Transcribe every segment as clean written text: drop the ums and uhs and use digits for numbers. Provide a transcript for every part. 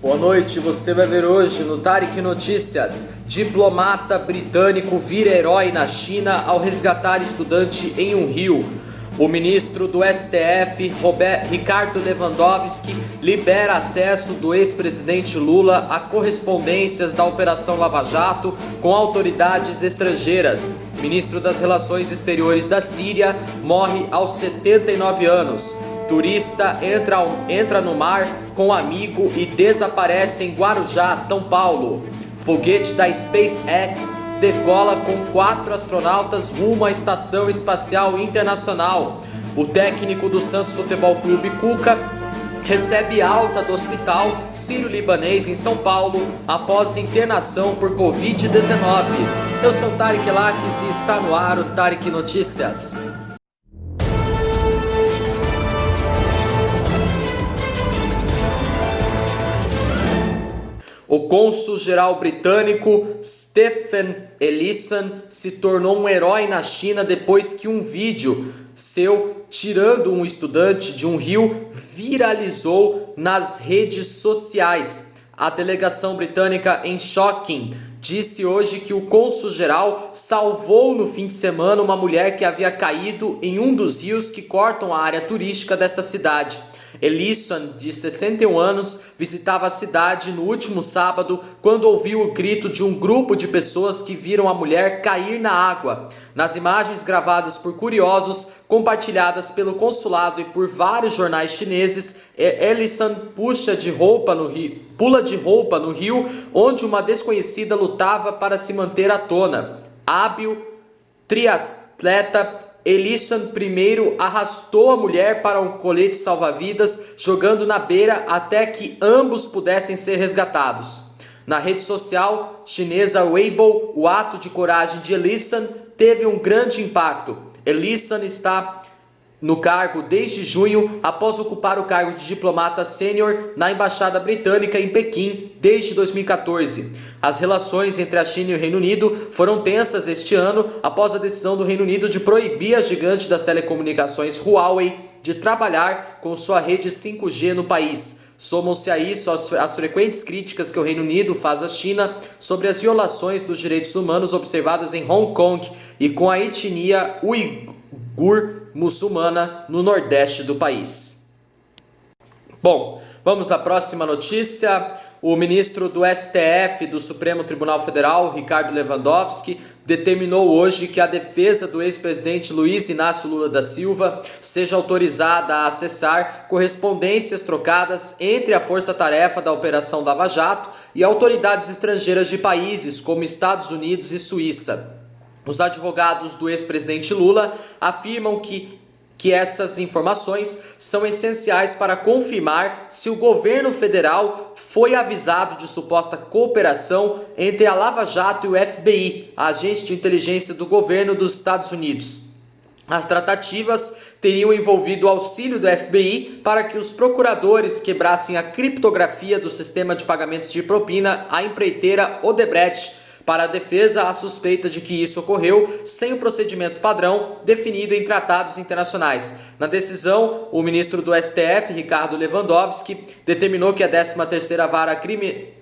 Boa noite, você vai ver hoje no Tarek Notícias. Diplomata britânico vira herói na China ao resgatar estudante em um rio. O ministro do STF, Ricardo Lewandowski, libera acesso do ex-presidente Lula a correspondências da Operação Lava Jato com autoridades estrangeiras. Ministro das Relações Exteriores da Síria morre aos 79 anos. Turista entra no mar com amigo e desaparece em Guarujá, São Paulo. Foguete da SpaceX decola com 4 astronautas rumo à Estação Espacial Internacional. O técnico do Santos Futebol Clube, Cuca, recebe alta do hospital sírio-libanês em São Paulo após internação por Covid-19. Eu sou Tarek Lakis e está no ar o Tarek Notícias. O cônsul-geral britânico Stephen Ellison se tornou um herói na China depois que um vídeo seu tirando um estudante de um rio viralizou nas redes sociais. A delegação britânica em Shocking disse hoje que o cônsul-geral salvou no fim de semana uma mulher que havia caído em um dos rios que cortam a área turística desta cidade. Ellison, de 61 anos, visitava a cidade no último sábado quando ouviu o grito de um grupo de pessoas que viram a mulher cair na água. Nas imagens gravadas por curiosos, compartilhadas pelo consulado e por vários jornais chineses, Ellison pula de roupa no rio onde uma desconhecida lutava para se manter à tona. Hábil triatleta, Ellison primeiro arrastou a mulher para um colete salva-vidas, jogando na beira até que ambos pudessem ser resgatados. Na rede social chinesa Weibo, o ato de coragem de Ellison teve um grande impacto. Ellison está no cargo desde junho, após ocupar o cargo de diplomata sênior na Embaixada Britânica em Pequim desde 2014. As relações entre a China e o Reino Unido foram tensas este ano após a decisão do Reino Unido de proibir a gigante das telecomunicações Huawei de trabalhar com sua rede 5G no país. Somam-se a isso as frequentes críticas que o Reino Unido faz à China sobre as violações dos direitos humanos observadas em Hong Kong e com a etnia uigur muçulmana no nordeste do país. Bom, vamos à próxima notícia. O ministro do STF do Supremo Tribunal Federal, Ricardo Lewandowski, determinou hoje que a defesa do ex-presidente Luiz Inácio Lula da Silva seja autorizada a acessar correspondências trocadas entre a força-tarefa da Operação Lava Jato e autoridades estrangeiras de países como Estados Unidos e Suíça. Os advogados do ex-presidente Lula afirmam que essas informações são essenciais para confirmar se o governo federal foi avisado de suposta cooperação entre a Lava Jato e o FBI, a agência de inteligência do governo dos Estados Unidos. As tratativas teriam envolvido o auxílio do FBI para que os procuradores quebrassem a criptografia do sistema de pagamentos de propina à empreiteira Odebrecht. Para a defesa, a suspeita de que isso ocorreu sem o procedimento padrão definido em tratados internacionais. Na decisão, o ministro do STF, Ricardo Lewandowski, determinou que a 13ª Vara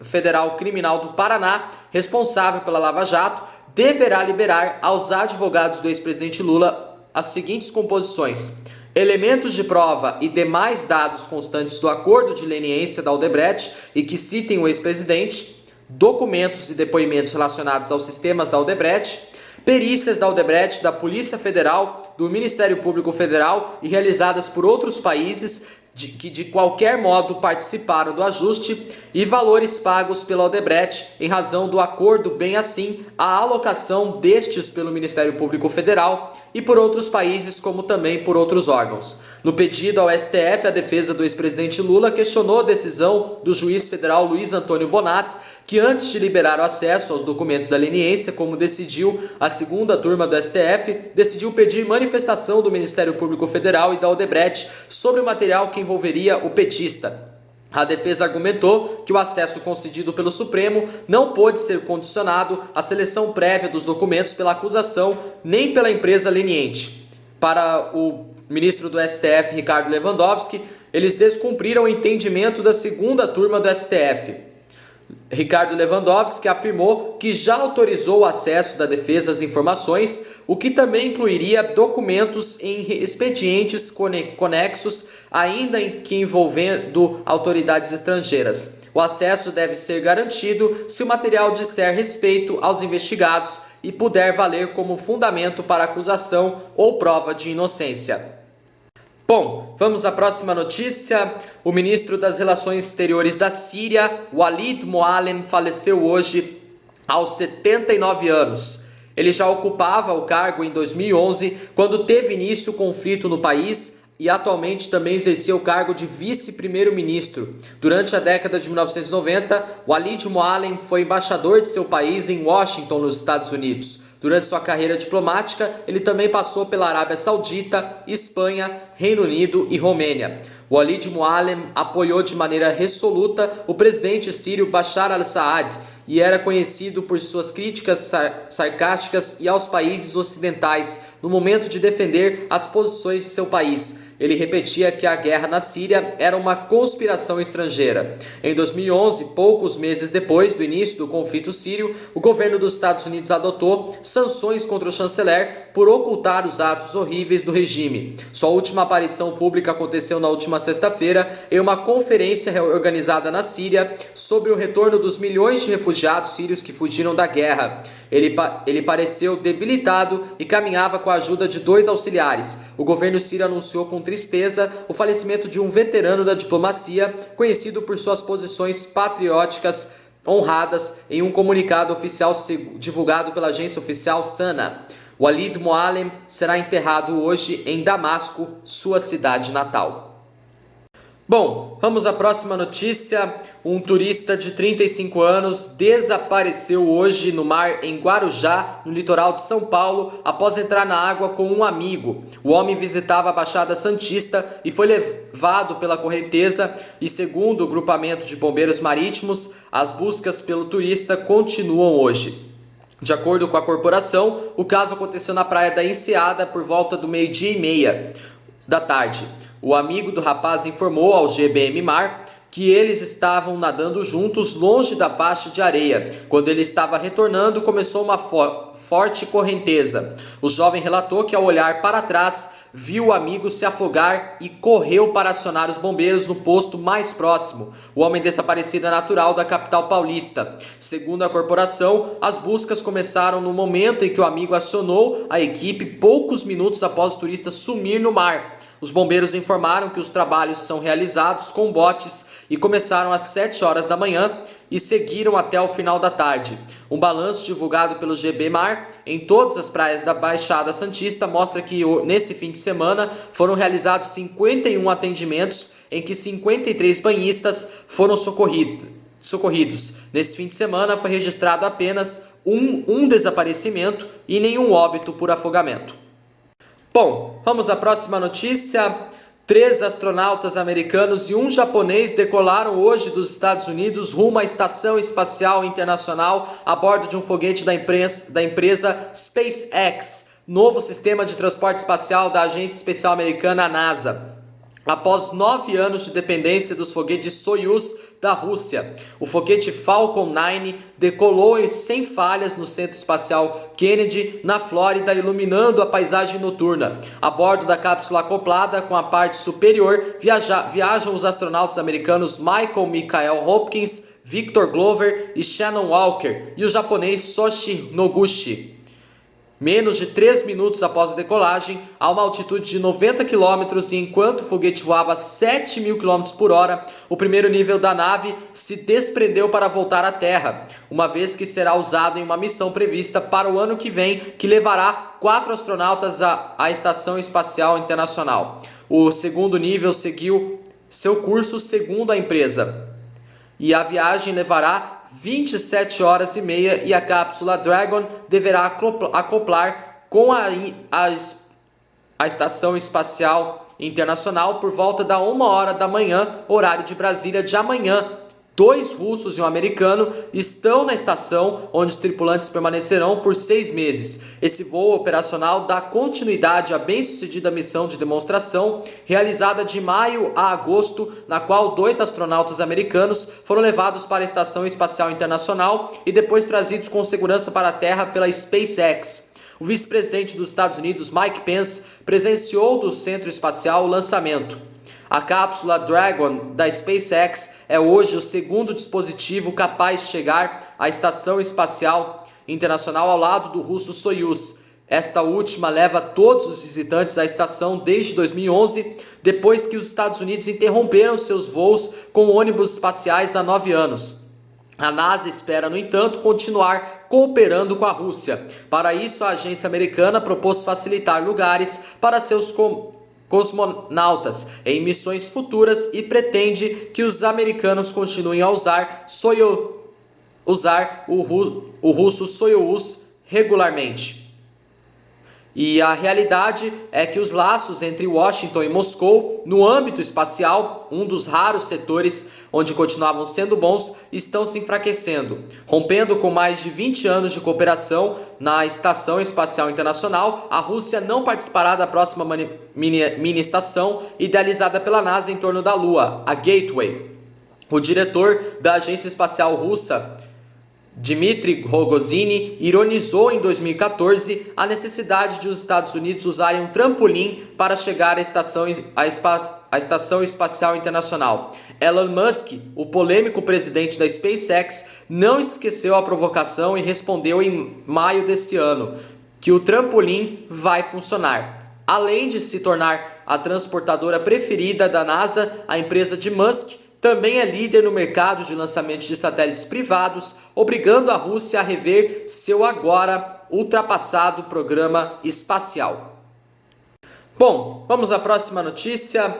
Federal Criminal do Paraná, responsável pela Lava Jato, deverá liberar aos advogados do ex-presidente Lula as seguintes composições: elementos de prova e demais dados constantes do acordo de leniência da Odebrecht e que citem o ex-presidente, documentos e depoimentos relacionados aos sistemas da Odebrecht, perícias da Odebrecht, da Polícia Federal, do Ministério Público Federal e realizadas por outros países que de qualquer modo participaram do ajuste e valores pagos pela Odebrecht em razão do acordo, bem assim a alocação destes pelo Ministério Público Federal e por outros países, como também por outros órgãos. No pedido ao STF, a defesa do ex-presidente Lula questionou a decisão do juiz federal Luiz Antônio Bonatti, que antes de liberar o acesso aos documentos da leniência, como decidiu a segunda turma do STF, decidiu pedir manifestação do Ministério Público Federal e da Odebrecht sobre o material que envolveria o petista. A defesa argumentou que o acesso concedido pelo Supremo não pôde ser condicionado à seleção prévia dos documentos pela acusação nem pela empresa leniente. Para o ministro do STF, Ricardo Lewandowski, eles descumpriram o entendimento da segunda turma do STF. Ricardo Lewandowski afirmou que já autorizou o acesso da defesa às informações, o que também incluiria documentos em expedientes conexos, ainda que envolvendo autoridades estrangeiras. O acesso deve ser garantido se o material disser respeito aos investigados e puder valer como fundamento para acusação ou prova de inocência. Bom, vamos à próxima notícia. O ministro das Relações Exteriores da Síria, Walid Muallem, faleceu hoje aos 79 anos. Ele já ocupava o cargo em 2011, quando teve início o conflito no país, e atualmente também exercia o cargo de vice-primeiro-ministro. Durante a década de 1990, Walid Muallem foi embaixador de seu país em Washington, nos Estados Unidos. Durante sua carreira diplomática, ele também passou pela Arábia Saudita, Espanha, Reino Unido e Romênia. Walid Muallem apoiou de maneira resoluta o presidente sírio Bashar al-Assad e era conhecido por suas críticas sarcásticas e aos países ocidentais no momento de defender as posições de seu país. Ele repetia que a guerra na Síria era uma conspiração estrangeira. Em 2011, poucos meses depois do início do conflito sírio, o governo dos Estados Unidos adotou sanções contra o chanceler por ocultar os atos horríveis do regime. Sua última aparição pública aconteceu na última sexta-feira em uma conferência organizada na Síria sobre o retorno dos milhões de refugiados sírios que fugiram da guerra. Ele pareceu debilitado e caminhava com a ajuda de 2 auxiliares. O governo sírio anunciou com tristeza o falecimento de um veterano da diplomacia, conhecido por suas posições patrióticas honradas, em um comunicado oficial divulgado pela agência oficial SANA. Walid Muallem será enterrado hoje em Damasco, sua cidade natal. Bom, vamos à próxima notícia. Um turista de 35 anos desapareceu hoje no mar em Guarujá, no litoral de São Paulo, após entrar na água com um amigo. O homem visitava a Baixada Santista e foi levado pela correnteza e, segundo o grupamento de bombeiros marítimos, as buscas pelo turista continuam hoje. De acordo com a corporação, o caso aconteceu na praia da Enseada por volta do 12:30 da tarde. O amigo do rapaz informou ao GBM Mar que eles estavam nadando juntos longe da faixa de areia. Quando ele estava retornando, começou uma forte correnteza. O jovem relatou que, ao olhar para trás, viu o amigo se afogar e correu para acionar os bombeiros no posto mais próximo. O homem desaparecido é natural da capital paulista. Segundo a corporação, as buscas começaram no momento em que o amigo acionou a equipe poucos minutos após o turista sumir no mar. Os bombeiros informaram que os trabalhos são realizados com botes e começaram às 7 horas da manhã e seguiram até o final da tarde. Um balanço divulgado pelo GB Mar em todas as praias da Baixada Santista mostra que nesse fim de semana foram realizados 51 atendimentos, em que 53 banhistas foram socorridos. Nesse fim de semana foi registrado apenas um desaparecimento e nenhum óbito por afogamento. Bom, vamos à próxima notícia. 3 astronautas americanos e um japonês decolaram hoje dos Estados Unidos rumo à Estação Espacial Internacional a bordo de um foguete da empresa SpaceX, novo sistema de transporte espacial da Agência Espacial Americana, a NASA. Após 9 anos de dependência dos foguetes Soyuz da Rússia, o foguete Falcon 9 decolou sem falhas no Centro Espacial Kennedy, na Flórida, iluminando a paisagem noturna. A bordo da cápsula acoplada com a parte superior viajam os astronautas americanos Michael Hopkins, Victor Glover e Shannon Walker e o japonês Soichi Noguchi. Menos de 3 minutos após a decolagem, a uma altitude de 90 km e enquanto o foguete voava a 7.000 km por hora, o primeiro nível da nave se desprendeu para voltar à Terra, uma vez que será usado em uma missão prevista para o ano que vem, que levará 4 astronautas à Estação Espacial Internacional. O segundo nível seguiu seu curso segundo a empresa, e a viagem levará 27 horas e meia e a cápsula Dragon deverá acoplar com a Estação Espacial Internacional por volta da 1 hora da manhã, horário de Brasília, de amanhã, 2 russos e um americano estão na estação, onde os tripulantes permanecerão por 6 meses. Esse voo operacional dá continuidade à bem-sucedida missão de demonstração realizada de maio a agosto, na qual 2 astronautas americanos foram levados para a Estação Espacial Internacional e depois trazidos com segurança para a Terra pela SpaceX. O vice-presidente dos Estados Unidos, Mike Pence, presenciou do centro espacial o lançamento. A cápsula Dragon da SpaceX é hoje o segundo dispositivo capaz de chegar à Estação Espacial Internacional ao lado do russo Soyuz. Esta última leva todos os visitantes à estação desde 2011, depois que os Estados Unidos interromperam seus voos com ônibus espaciais há 9 anos. A NASA espera, no entanto, continuar cooperando com a Rússia. Para isso, a agência americana propôs facilitar lugares para seus cosmonautas em missões futuras e pretende que os americanos continuem a usar o russo Soyuz regularmente. E a realidade é que os laços entre Washington e Moscou, no âmbito espacial, um dos raros setores onde continuavam sendo bons, estão se enfraquecendo, rompendo com mais de 20 anos de cooperação na Estação Espacial Internacional. A Rússia não participará da próxima mini-estação idealizada pela NASA em torno da Lua, a Gateway. O diretor da Agência Espacial Russa, Dmitry Rogozin, ironizou em 2014 a necessidade de os Estados Unidos usarem um trampolim para chegar à Estação Espacial Internacional. Elon Musk, o polêmico presidente da SpaceX, não esqueceu a provocação e respondeu em maio desse ano que o trampolim vai funcionar. Além de se tornar a transportadora preferida da NASA, a empresa de Musk também é líder no mercado de lançamento de satélites privados, obrigando a Rússia a rever seu agora ultrapassado programa espacial. Bom, vamos à próxima notícia.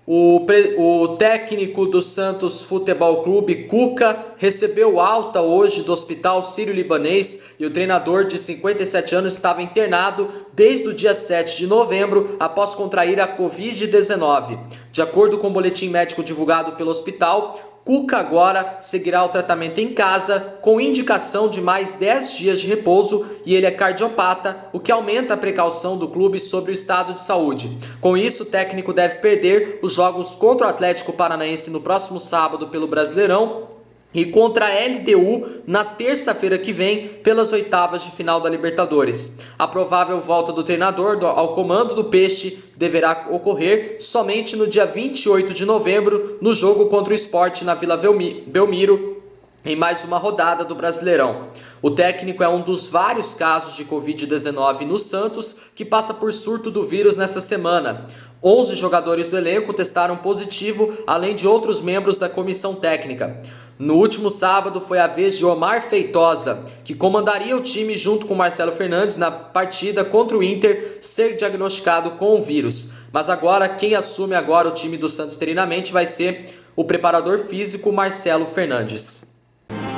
O técnico do Santos Futebol Clube, Cuca, recebeu alta hoje do Hospital Sírio-Libanês e o treinador de 57 anos estava internado desde o dia 7 de novembro após contrair a Covid-19. De acordo com o boletim médico divulgado pelo hospital, Cuca agora seguirá o tratamento em casa com indicação de mais 10 dias de repouso e ele é cardiopata, o que aumenta a precaução do clube sobre o estado de saúde. Com isso, o técnico deve perder os jogos contra o Atlético Paranaense no próximo sábado pelo Brasileirão e contra a LDU na terça-feira que vem pelas oitavas de final da Libertadores. A provável volta do treinador ao comando do Peixe deverá ocorrer somente no dia 28 de novembro, no jogo contra o Sport na Vila Belmiro, em mais uma rodada do Brasileirão. O técnico é um dos vários casos de Covid-19 no Santos que passa por surto do vírus nessa semana. 11 jogadores do elenco testaram positivo, além de outros membros da comissão técnica. No último sábado foi a vez de Omar Feitosa, que comandaria o time junto com Marcelo Fernandes na partida contra o Inter, ser diagnosticado com o vírus. Mas agora, quem assume agora o time do Santos interinamente vai ser o preparador físico Marcelo Fernandes.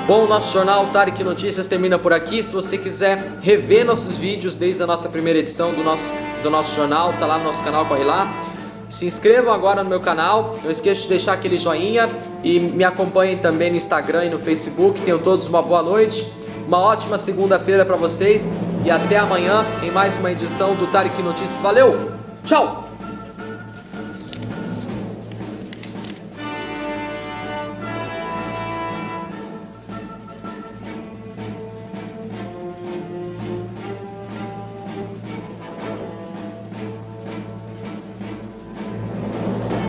Bom, o nosso jornal Tarek Notícias termina por aqui. Se você quiser rever nossos vídeos desde a nossa primeira edição do nosso jornal, tá lá no nosso canal, corre lá. Se inscrevam agora no meu canal, não esqueça de deixar aquele joinha e me acompanhem também no Instagram e no Facebook. Tenham todos uma boa noite, uma ótima segunda-feira para vocês e até amanhã em mais uma edição do Tarek Notícias. Valeu, tchau!